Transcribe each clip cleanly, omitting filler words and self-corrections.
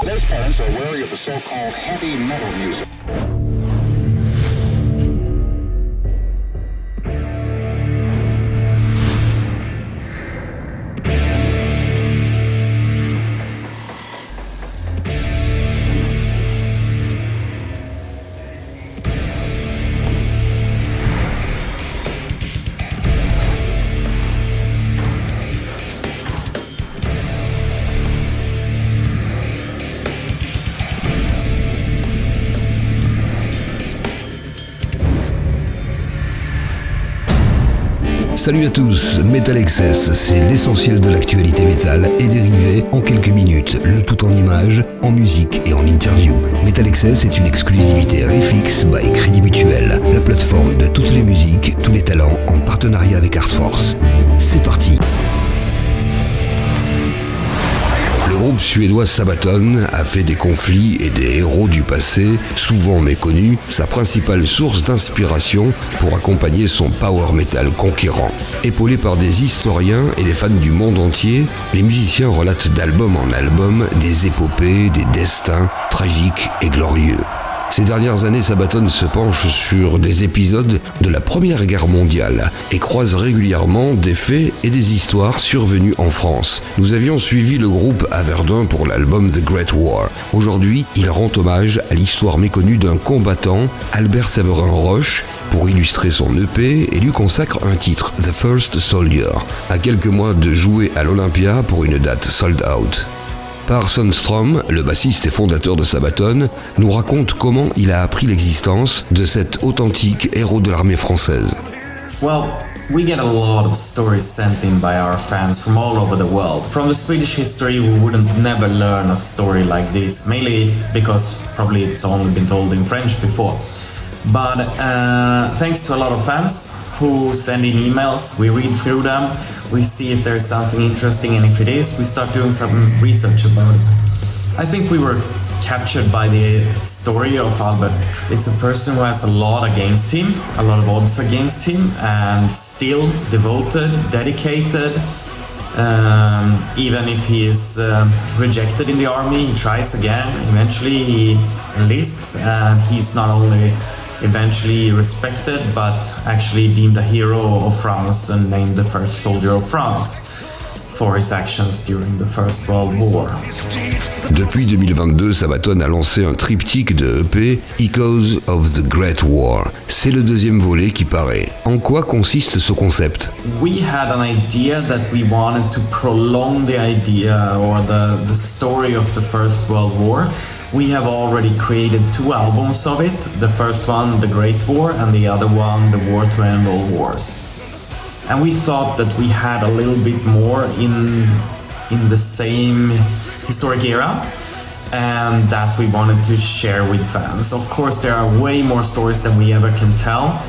Most parents are wary of the so-called heavy metal music. Salut à tous, METALXS, c'est l'essentiel de l'actualité métal et dérivé en quelques minutes, le tout en images, en musique et en interview. METALXS est une exclusivité Refix by Crédit Mutuel, la plateforme de toutes les musiques, tous les talents en partenariat avec Artforce. C'est parti! Le groupe suédois Sabaton a fait des conflits et des héros du passé, souvent méconnus, sa principale source d'inspiration pour accompagner son power metal conquérant. Épaulés par des historiens et des fans du monde entier, les musiciens relatent d'album en album des épopées, des destins, tragiques et glorieux. Ces dernières années, Sabaton se penche sur des épisodes de la Première Guerre Mondiale et croise régulièrement des faits et des histoires survenus en France. Nous avions suivi le groupe à Verdun pour l'album The Great War. Aujourd'hui, il rend hommage à l'histoire méconnue d'un combattant, Séverin Roche, pour illustrer son EP et lui consacre un titre, The First Soldier, à quelques mois de jouer à l'Olympia pour une date sold out. Pär Sundström, le bassiste et fondateur de Sabaton, nous raconte comment il a appris l'existence de cet authentique héros de l'armée française. Well, we get a lot of stories sent in by our fans from all over the world. From the Swedish history, we wouldn't never learn a story like this, mainly because probably it's only been told in French before. But thanks to a lot of fans who send in emails, we read through them, we see if there's something interesting, and if it is, we start doing some research about it. I think we were captured by the story of Albert. It's a person who has a lot against him, a lot of odds against him, and still devoted, dedicated. Even if he is rejected in the army, he tries again. Eventually he enlists, and he's not only eventually respected, but actually deemed a hero of France and named the first soldier of France for his actions during the First World War. Depuis 2022, Sabaton a lancé un triptyque de EP, Echoes of the Great War. C'est le deuxième volet qui paraît. En quoi consiste ce concept? We had an idea that we wanted to prolong the idea or the story of the First World War. We have already created 2 albums of it. The first one, The Great War, and the other one, The War to End All Wars. And we thought that we had a little bit more in the same historic era, and that we wanted to share with fans. Of course, there are way more stories than we ever can tell,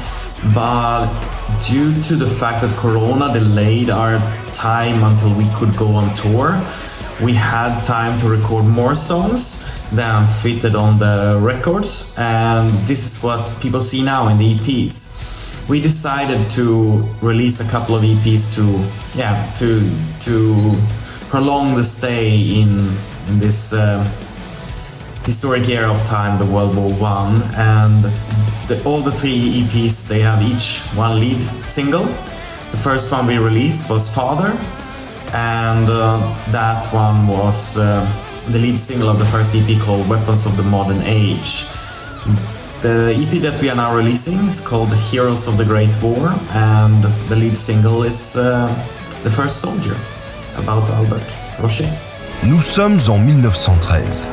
but due to the fact that Corona delayed our time until we could go on tour, we had time to record more songs than fitted on the records, and this is what people see now in the EPs. We decided to release a couple of EPs to prolong the stay in this historic era of time, the World War I, and all the 3 EPs, they have each one lead single. The first one we released was Father, and that one was the lead single of the first EP called Weapons of the Modern Age. The EP that we are now releasing is called Heroes of the Great War, and the lead single is The First Soldier, about Albert Roche. Nous sommes en 1913.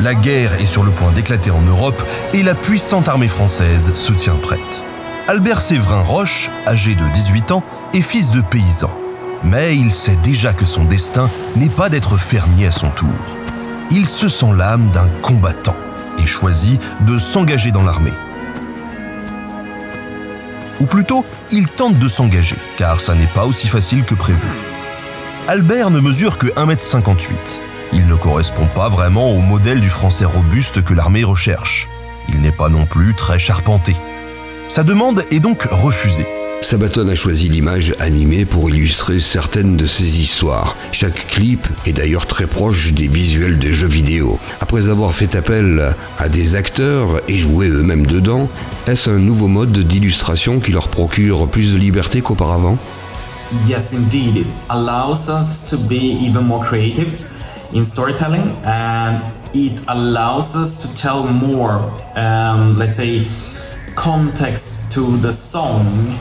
La guerre est sur le point d'éclater en Europe et la puissante armée française se tient prête. Albert Séverin Roche, âgé de 18 ans, est fils de paysan. Mais il sait déjà que son destin n'est pas d'être fermier à son tour. Il se sent l'âme d'un combattant et choisit de s'engager dans l'armée. Ou plutôt, il tente de s'engager, car ça n'est pas aussi facile que prévu. Albert ne mesure que 1,58 m. Il ne correspond pas vraiment au modèle du Français robuste que l'armée recherche. Il n'est pas non plus très charpenté. Sa demande est donc refusée. Sabaton a choisi l'image animée pour illustrer certaines de ses histoires. Chaque clip est d'ailleurs très proche des visuels de jeux vidéo. Après avoir fait appel à des acteurs et joué eux-mêmes dedans, est-ce un nouveau mode d'illustration qui leur procure plus de liberté qu'auparavant? Yes, indeed. It allows us to be even more creative in storytelling, and it allows us to tell more, let's say, context to the song.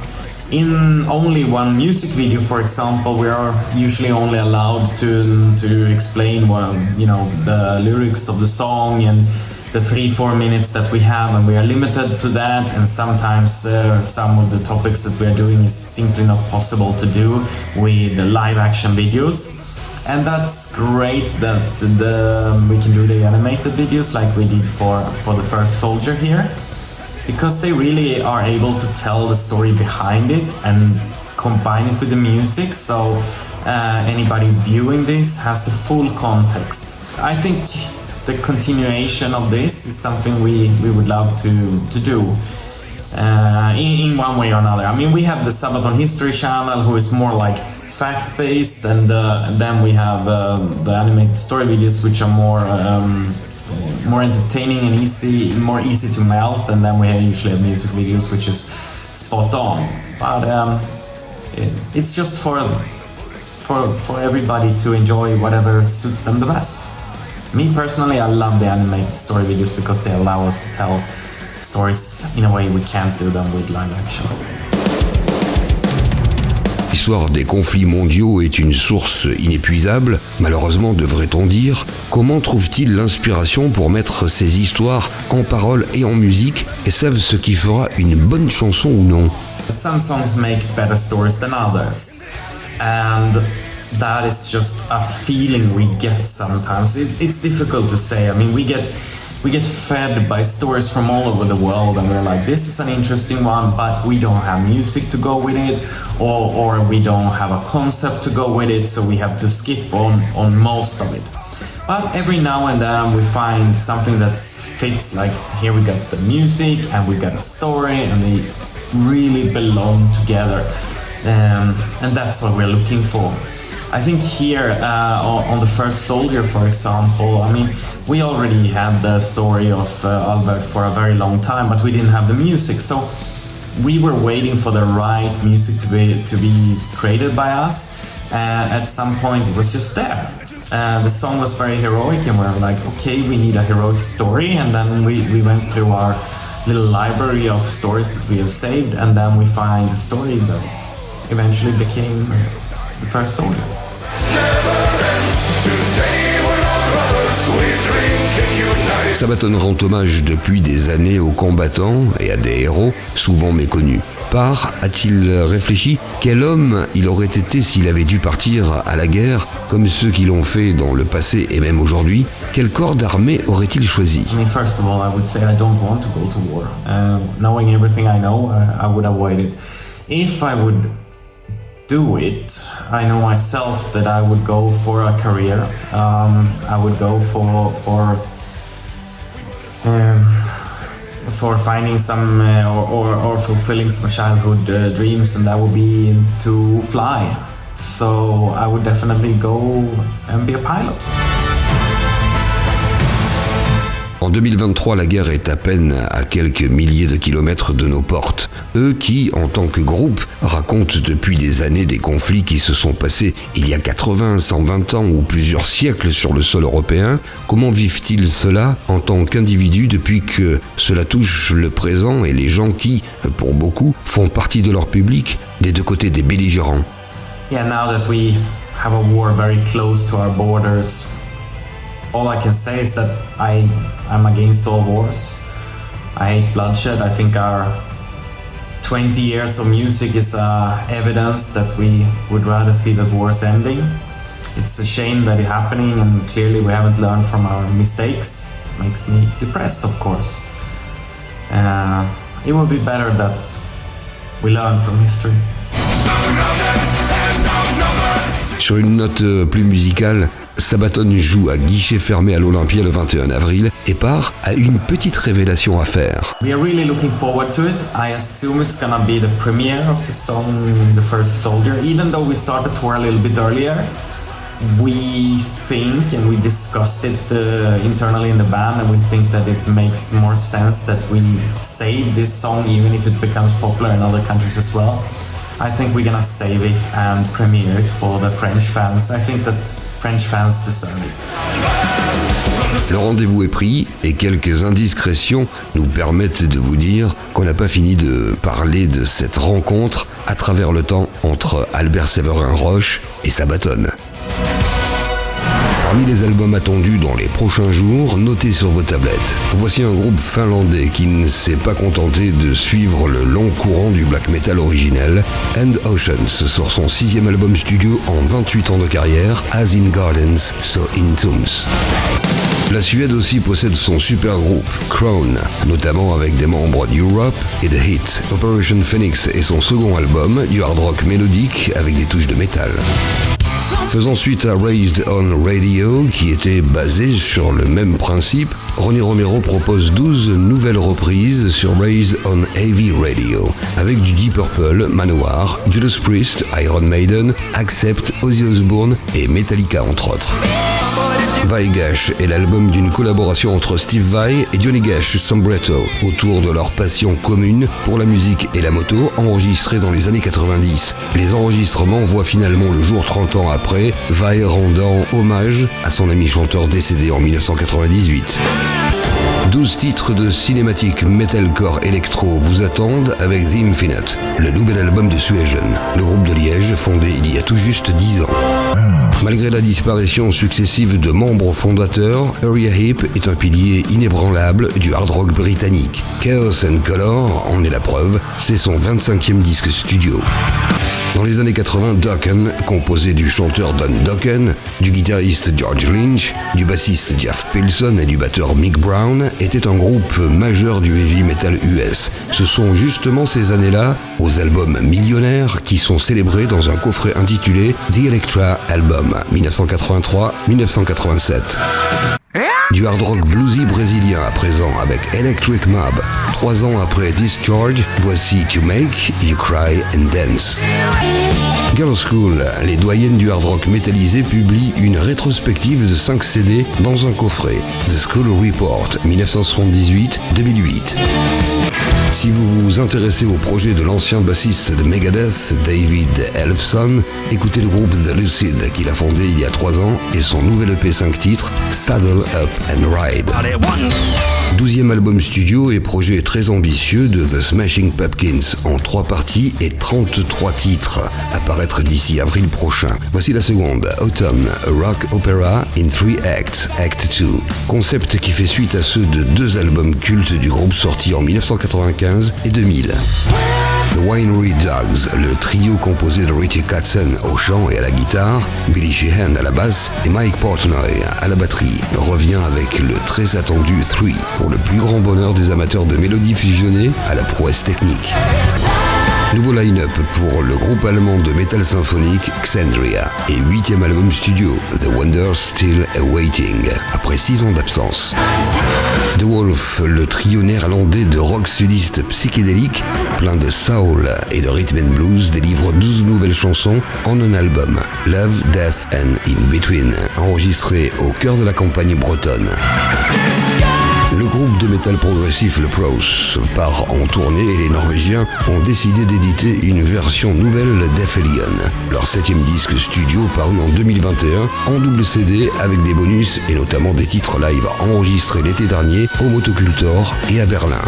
In only one music video, for example, we are usually only allowed to explain the lyrics of the song and the 3-4 minutes that we have, and we are limited to that, and sometimes some of the topics that we are doing is simply not possible to do with the live action videos. And that's great that we can do the animated videos like we did for the first soldier here, because they really are able to tell the story behind it and combine it with the music, so anybody viewing this has the full context. I think the continuation of this is something we would love to do in one way or another. I mean, we have the Sabaton History channel, who is more like fact-based, and then we have the animated story videos, which are more entertaining and more easy to melt, and then we usually have music videos, which is spot on. But it's just for everybody to enjoy whatever suits them the best. Me personally, I love the animated story videos because they allow us to tell stories in a way we can't do them with live action. L'histoire des conflits mondiaux est une source inépuisable, malheureusement devrait-on dire. Comment trouve-t-il l'inspiration pour mettre ces histoires en paroles et en musique, et savent ce qui fera une bonne chanson ou non? Some songs make better stories than others, and that is just a feeling we get sometimes. It's difficult to say. I mean, we get fed by stories from all over the world, and we're like, this is an interesting one, but we don't have music to go with it, or we don't have a concept to go with it, so we have to skip on most of it. But every now and then we find something that fits, like here we got the music and we got a story, and they really belong together, and that's what we're looking for. I think here on the first soldier, for example, I mean, we already had the story of Albert for a very long time, but we didn't have the music, so we were waiting for the right music to be created by us, and at some point it was just there. The song was very heroic, and we were like, okay, we need a heroic story, and then we went through our little library of stories that we have saved, and then we find a story that eventually became the first soldier. Sabaton rend hommage depuis des années aux combattants et à des héros souvent méconnus. Pär a-t-il réfléchi quel homme il aurait été s'il avait dû partir à la guerre, comme ceux qui l'ont fait dans le passé et même aujourd'hui? Quel corps d'armée aurait-il choisi? I mean, first of all, I would say I don't want to go to war. Knowing everything I know, I would avoid it. If I would do it, I know myself that I would go for a career. I would go for finding some or fulfilling some childhood dreams, and that would be to fly. So I would definitely go and be a pilot. En 2023, la guerre est à peine à quelques milliers de kilomètres de nos portes. Eux qui, en tant que groupe, racontent depuis des années des conflits qui se sont passés il y a 80, 120 ans ou plusieurs siècles sur le sol européen, comment vivent-ils cela en tant qu'individus depuis que cela touche le présent et les gens qui, pour beaucoup, font partie de leur public des deux côtés des belligérants? Yeah, now that we have a war very close to our borders, all I can say is that I'm against all wars. I hate bloodshed. I think our 20 years of music is evidence that we would rather see that wars ending. It's a shame that it's happening, and clearly we haven't learned from our mistakes. Makes me depressed, of course. It would be better that we learn from history. Sur une note plus musicale, Sabaton joue à guichet fermé à l'Olympia le 21 avril et Pär a une petite révélation à faire. We are really looking forward to it. I assume it's gonna be the premiere of the song The First Soldier. Even though we started tour a little bit earlier, we think and we discussed it internally in the band, and we think that it makes more sense that we save this song even if it becomes popular in other countries as well. I think we're gonna save it and premiere it for the French fans. I think that French fans deserve it. Le rendez-vous est pris et quelques indiscrétions nous permettent de vous dire qu'on n'a pas fini de parler de cette rencontre à travers le temps entre Séverin Roche et Sabaton. Parmi les albums attendus dans les prochains jours, notez sur vos tablettes. Voici un groupe finlandais qui ne s'est pas contenté de suivre le long courant du black metal originel. And Oceans sort son 6e album studio en 28 ans de carrière, As in Gardens, So in Tombs. La Suède aussi possède son super groupe, Crown, notamment avec des membres d'Europe et The Hit. Operation Phoenix est son second album, du hard rock mélodique avec des touches de métal. Faisant suite à Raised on Radio, qui était basé sur le même principe, Ronnie Romero propose 12 nouvelles reprises sur Raised on Heavy Radio, avec du Deep Purple, Manowar, Judas Priest, Iron Maiden, Accept, Ozzy Osbourne et Metallica entre autres. Vai Gash est l'album d'une collaboration entre Steve Vai et Johnny Gash Sombretto autour de leur passion commune pour la musique et la moto, enregistrée dans les années 90. Les enregistrements voient finalement le jour 30 ans après, Vai rendant hommage à son ami chanteur décédé en 1998. 12 titres de cinématique metalcore électro vous attendent avec The Infinite, le nouvel album de Suédois, le groupe de Liège fondé il y a tout juste 10 ans. Malgré la disparition successive de membres fondateurs, Uriah Heep est un pilier inébranlable du hard rock britannique. Chaos and Color en est la preuve, c'est son 25e disque studio. Dans les années 80, Dokken, composé du chanteur Don Dokken, du guitariste George Lynch, du bassiste Jeff Pilson et du batteur Mick Brown, était un groupe majeur du heavy metal US. Ce sont justement ces années-là, aux albums millionnaires, qui sont célébrés dans un coffret intitulé The Electra Album 1983-1987. Du hard rock bluesy brésilien à présent avec Electric Mob. 3 ans après Discharge, voici To Make You Cry and Dance. Girls School, les doyennes du hard rock métallisé, publient une rétrospective de 5 CD dans un coffret. The School Report 1978-2008. Si vous vous intéressez au projet de l'ancien bassiste de Megadeth, David Ellefson, écoutez le groupe The LZZY qu'il a fondé il y a 3 ans et son nouvel EP 5 titres, Saddle Up and Ride. 12e album studio et projet très ambitieux de The Smashing Pumpkins en 3 parties et 33 titres, à paraître d'ici avril prochain. Voici la seconde, Autumn, a rock opera in 3 acts, Act 2. Concept qui fait suite à ceux de 2 albums cultes du groupe sortis en 1995 et 2000. The Winery Dogs, le trio composé de Richie Kotzen au chant et à la guitare, Billy Sheehan à la basse et Mike Portnoy à la batterie, revient avec le très attendu 3 pour le plus grand bonheur des amateurs de mélodies fusionnées à la prouesse technique. Nouveau line-up pour le groupe allemand de métal symphonique Xandria et 8e album studio, The Wonders Still Awaiting, après 6 ans d'absence. The Wolf, le trio néerlandais de rock sudiste psychédélique, plein de soul et de rhythm and blues, délivre 12 nouvelles chansons en un album, Love, Death and In Between, enregistré au cœur de la campagne bretonne. Le groupe de métal progressif Le Pros part en tournée et les Norvégiens ont décidé d'éditer une version nouvelle d'Ephelion, leur 7e disque studio paru en 2021 en double CD avec des bonus et notamment des titres live enregistrés l'été dernier au Motocultor et à Berlin.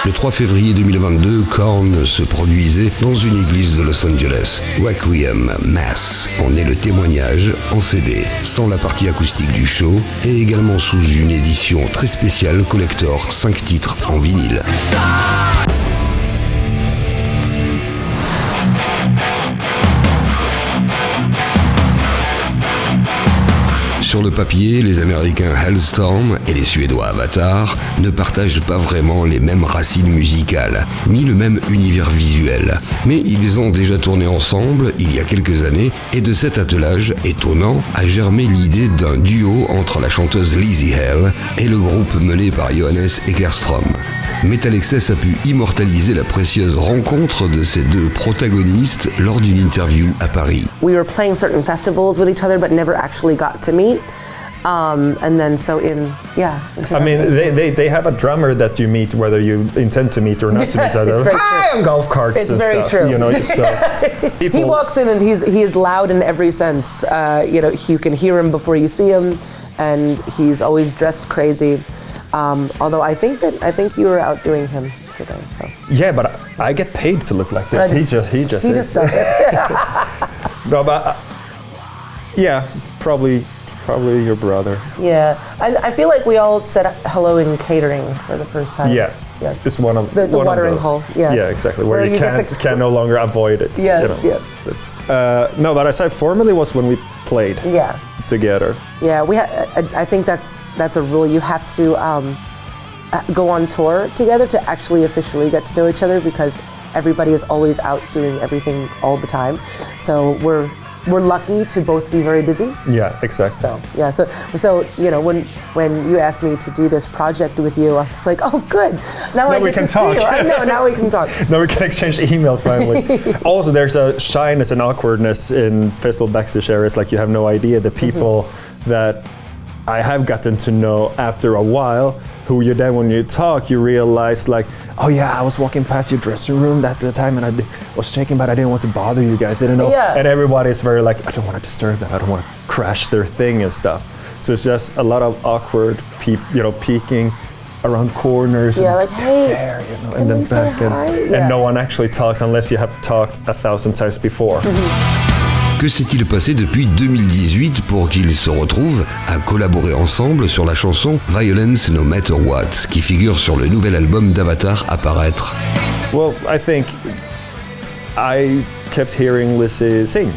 Le 3 février 2022, Korn se produisait dans une église de Los Angeles. Requiem Mass en est le témoignage en CD, sans la partie acoustique du show, et également sous une édition très spéciale collector 5 titres en vinyle. Sur le papier, les Américains Hailstorm et les Suédois Avatar ne partagent pas vraiment les mêmes racines musicales, ni le même univers visuel. Mais ils ont déjà tourné ensemble il y a quelques années, et de cet attelage étonnant a germé l'idée d'un duo entre la chanteuse LZZY HALE et le groupe mené par Johannes Eckerström. METALXS a pu immortaliser la précieuse rencontre de ces deux protagonistes lors d'une interview à Paris. We were playing certain festivals with each other but never actually got to meet. And then so I mean, they have a drummer that you meet whether you intend to meet or not to meet other. It's very Hi, true. on golf carts It's and very stuff. true. You know, so He walks in and he is loud in every sense. You can hear him before you see him, and he's always dressed crazy. Although I think you were outdoing him today. So yeah, but I get paid to look like this. He just does it. No, but yeah, probably your brother. Yeah, I feel like we all said hello in catering for the first time. Yeah. Yes. It's one of the one watering of those. hole. Yeah. Yeah, exactly. Where you can no longer avoid it. Yes. You know, Yes. That's, no, but I said formally was when we played. Yeah. Together. Yeah, I think that's a rule. You have to go on tour together to actually officially get to know each other, because everybody is always out doing everything all the time. So we're lucky to both be very busy. Yeah, exactly. So yeah, so you know, when you asked me to do this project with you, I was like, oh, good. Now I we get can to talk. see you. I know. Now we can talk. Now we can exchange emails finally. Also, there's a shyness and awkwardness in festival backstage areas, like you have no idea the people that I have gotten to know after a while, who you then when you talk you realize like, oh yeah, I was walking past your dressing room at the time and I was checking, but I didn't want to bother you guys, didn't know. Yeah. And everybody's very like, I don't want to disturb them, I don't want to crash their thing and stuff. So it's just a lot of awkward peeking around corners. Yeah, and like, hey, there, and then back and no one actually talks unless you have talked 1,000 times before. Que s'est-il passé depuis 2018 pour qu'ils se retrouvent à collaborer ensemble sur la chanson Violence No Matter What, qui figure sur le nouvel album d'Avatar à paraître? Well, I think I kept hearing LZZY sing.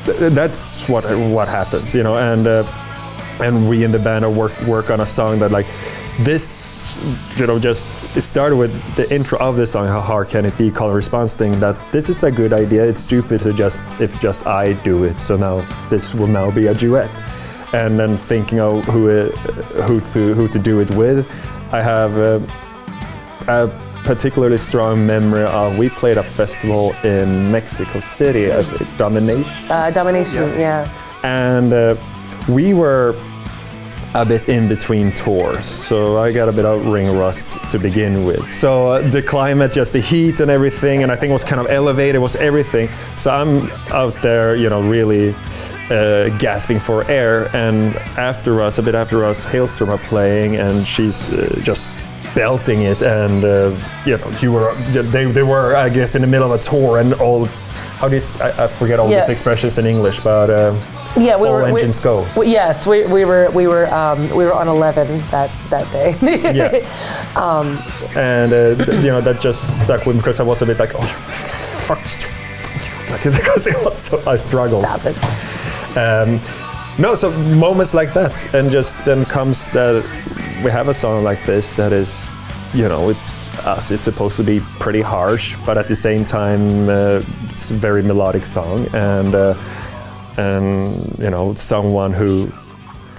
That's what happens, you know, and we in the band work on a song that like this, you know, just it started with the intro of the song, How Hard Can It Be, call and response thing, that this is a good idea, it's stupid to if just I do it, so now this will now be a duet. And then thinking of who to do it with, I have a particularly strong memory of, we played a festival in Mexico City, Domination. Yeah. And we were a bit in between tours, so I got a bit of ring rust to begin with. So the climate, just the heat and everything, and I think it was kind of elevated, was everything. So I'm out there, you know, really gasping for air, and a bit after us, Hailstorm are playing, and she's just belting it, and you know, they were, I guess, in the middle of a tour, and all, I forget all these expressions in English, but Yeah, all engines go. Yes, we were on 11 that day. Yeah. And you know, that just stuck with me, because I was a bit like, oh fuck, like, because it was so, I struggled. Stop it. No, so moments like that, and just then comes that we have a song like this that is, you know, it's supposed to be pretty harsh, but at the same time it's a very melodic song, and you know, someone who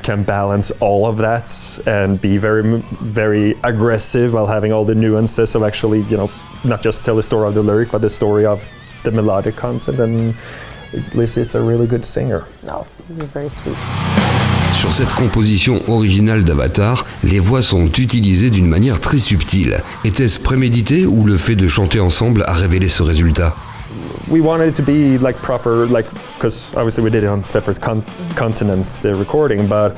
can balance all of that and be very, very aggressive while having all the nuances of actually, you know, not just tell the story of the lyric, but the story of the melodic content. And LZZY is a really good singer. No, you're very sweet. Sur cette composition originale d'Avatar, les voix sont utilisées d'une manière très subtile. Était-ce prémédité ou le fait de chanter ensemble a révélé ce résultat? We wanted it to be like proper, like, because obviously we did it on separate continents, the recording, but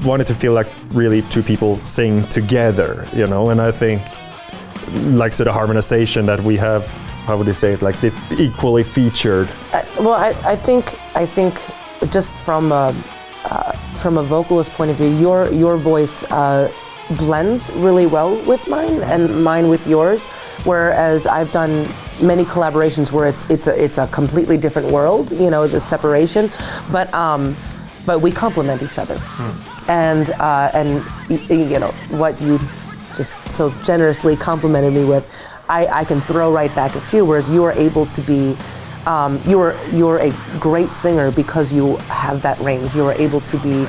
wanted to feel like really two people sing together, you know. And I think, like, so the harmonization that we have, how would you say it, like equally featured. Well, I think just from a vocalist point of view, your voice blends really well with mine, and mine with yours. Whereas I've done many collaborations where it's a completely different world, you know, the separation. But but we complement each other. And you know, what you just so generously complimented me with, I can throw right back at you, whereas you are able to be, you're a great singer because you have that range. You are able to be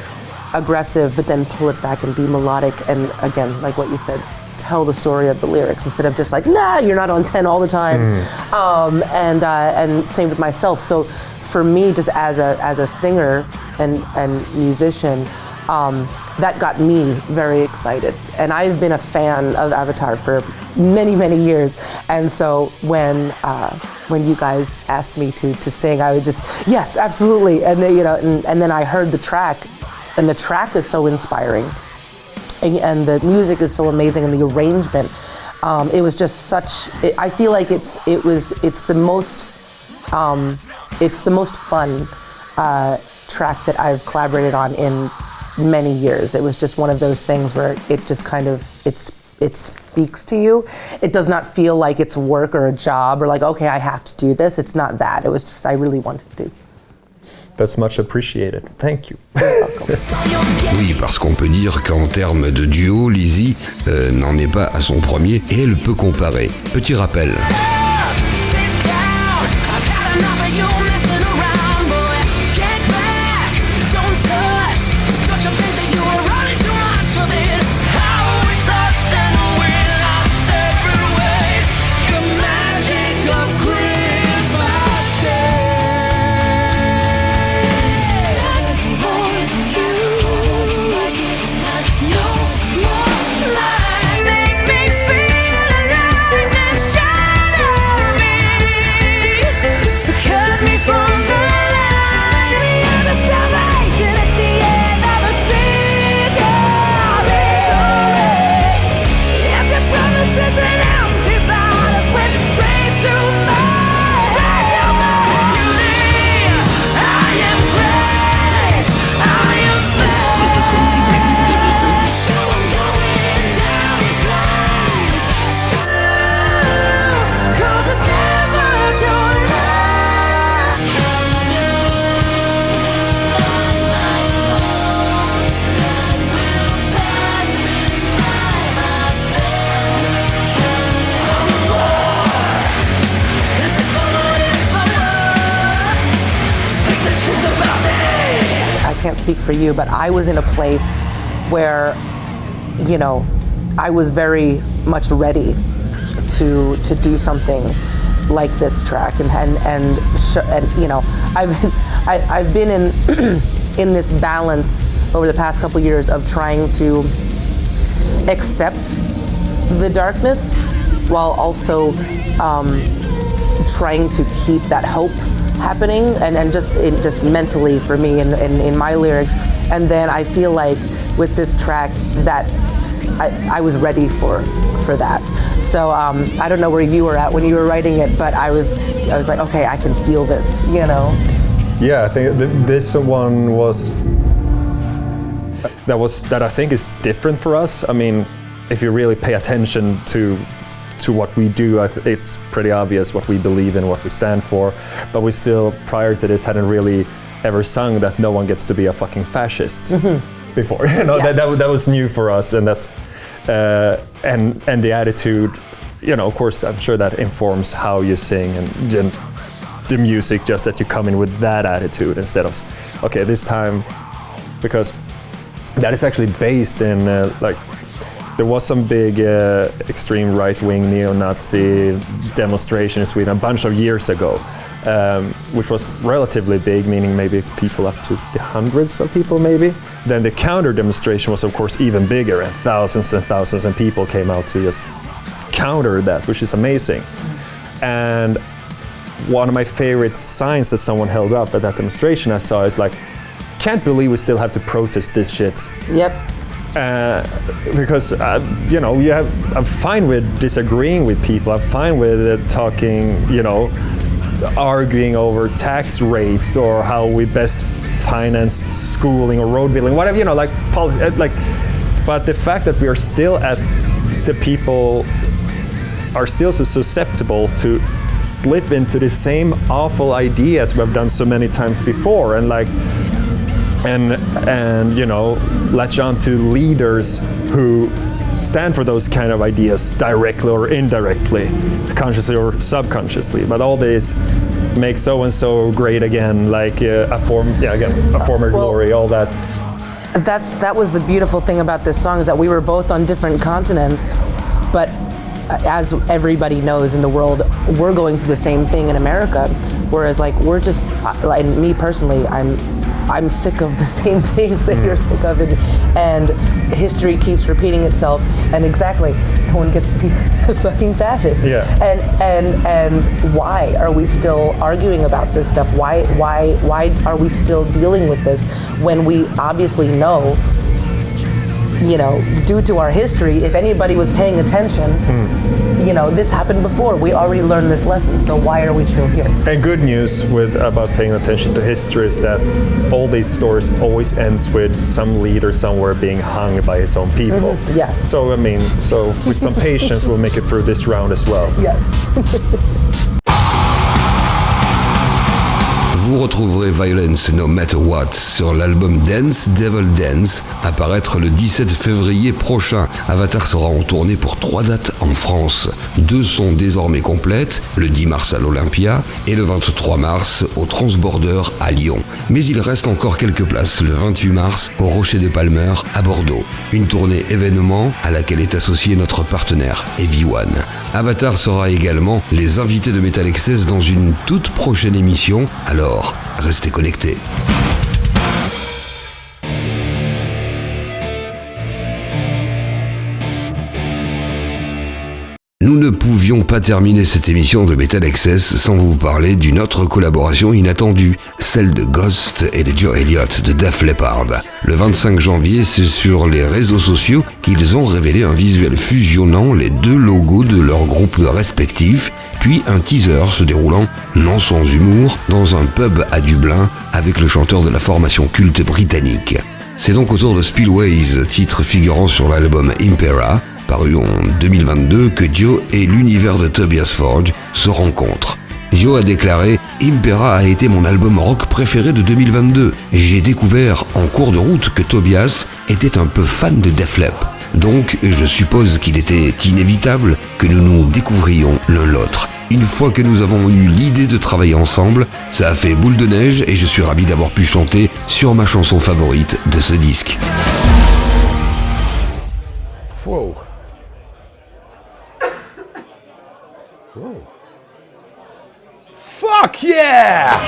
aggressive, but then pull it back and be melodic, and again, like what you said, tell the story of the lyrics instead of just like, nah, you're not on 10 all the time. And same with myself. So for me, just as a singer and musician, that got me very excited. And I've been a fan of Avatar for many, many years. And so when you guys asked me to sing, I would just, yes, absolutely. And you know, and then I heard the track, and the track is so inspiring, and the music is so amazing, and the arrangement. It was just such. I feel like it's the most fun track that I've collaborated on in many years. It was just one of those things where it just kind of it speaks to you. It does not feel like it's work or a job or like, okay, I have to do this. It's not that. It was just I really wanted to. That's much appreciated. Thank you. Oui, parce qu'on peut dire qu'en termes de duo, LZZY n'en est pas à son premier et elle peut comparer. Petit rappel. Can't speak for you, but I was in a place where, you know, I was very much ready to do something like this track, and you know, I've been in this balance over the past couple years of trying to accept the darkness while also trying to keep that hope happening, and just mentally for me in my lyrics. And then I feel like with this track that I was ready for that. So I don't know where you were at when you were writing it, but I was like, okay, I can feel this, you know. Yeah, I think this one was that I think is different for us. I mean, if you really pay attention to what we do, it's pretty obvious what we believe in, what we stand for. But we still, prior to this, hadn't really ever sung that no one gets to be a fucking fascist before. You know, yes. that was new for us, and that and the attitude. You know, of course, I'm sure that informs how you sing and the music. Just that you come in with that attitude instead of, okay, this time, because that is actually based in like. There was some big extreme right-wing neo-Nazi demonstration in Sweden a bunch of years ago, which was relatively big, meaning maybe people up to the hundreds of people maybe. Then the counter demonstration was of course even bigger, and thousands of people came out to just counter that, which is amazing. And one of my favorite signs that someone held up at that demonstration I saw is like, can't believe we still have to protest this shit. Yep. Because you know, I'm fine with disagreeing with people. I'm fine with talking, you know, arguing over tax rates or how we best finance schooling or road building, whatever, you know, like policy, like. But the fact that we are still the people are still so susceptible to slip into the same awful ideas we've done so many times before, and like and you know, latch on to leaders who stand for those kind of ideas directly or indirectly, consciously or subconsciously. But all this make so and so great again, like a former glory, all that. That was the beautiful thing about this song, is that we were both on different continents, but as everybody knows in the world, we're going through the same thing in America. Whereas, like, we're just, like, me personally, I'm sick of the same things that you're sick of, and history keeps repeating itself. And exactly, no one gets to be a fucking fascist. Yeah. And why are we still arguing about this stuff? Why are we still dealing with this when we obviously know, you know, due to our history, if anybody was paying attention, you know, this happened before. We already learned this lesson, so why are we still here? And good news about paying attention to history is that all these stories always ends with some leader somewhere being hung by his own people. Yes. So, I mean, with some patience, we'll make it through this round as well. Yes. Vous retrouverez Violence No Matter What sur l'album Dance Devil Dance, à paraître le 17 février prochain. Avatar sera en tournée pour 3 dates en France. 2 sont désormais complètes, le 10 mars à l'Olympia et le 23 mars au Transborder à Lyon. Mais il reste encore quelques places le 28 mars au Rocher des Palmeurs à Bordeaux. Une tournée événement à laquelle est associé notre partenaire Heavy One. Avatar sera également les invités de METALXS dans une toute prochaine émission, alors restez connectés. Nous ne pouvions pas terminer cette émission de METALXS sans vous parler d'une autre collaboration inattendue, celle de Ghost et de Joe Elliott de Def Leppard. Le 25 janvier, c'est sur les réseaux sociaux qu'ils ont révélé un visuel fusionnant les 2 logos de leurs groupes respectifs, puis un teaser se déroulant, non sans humour, dans un pub à Dublin avec le chanteur de la formation culte britannique. C'est donc autour de Spillways, titre figurant sur l'album Impera, paru en 2022, que Joe et l'univers de Tobias Forge se rencontrent. Joe a déclaré « Impera a été mon album rock préféré de 2022. J'ai découvert en cours de route que Tobias était un peu fan de Def Leppard. Donc, je suppose qu'il était inévitable que nous nous découvrions l'un l'autre. Une fois que nous avons eu l'idée de travailler ensemble, ça a fait boule de neige et je suis ravi d'avoir pu chanter sur ma chanson favorite de ce disque. » Wow. Wow. Fuck yeah!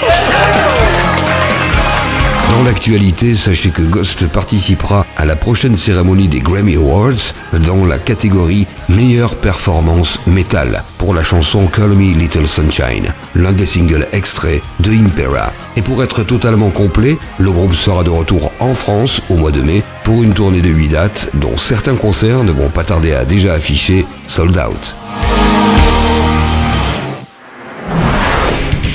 Dans l'actualité, sachez que Ghost participera à la prochaine cérémonie des Grammy Awards dans la catégorie Meilleure performance métal pour la chanson Call Me Little Sunshine, l'un des singles extraits de Impera. Et pour être totalement complet, le groupe sera de retour en France au mois de mai pour une tournée de 8 dates dont certains concerts ne vont pas tarder à déjà afficher Sold Out.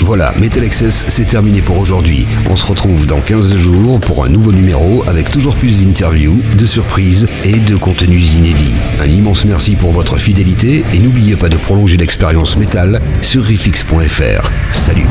Voilà, METALXS, c'est terminé pour aujourd'hui. On se retrouve dans 15 jours pour un nouveau numéro avec toujours plus d'interviews, de surprises et de contenus inédits. Un immense merci pour votre fidélité et n'oubliez pas de prolonger l'expérience métal sur riffx.fr. Salut!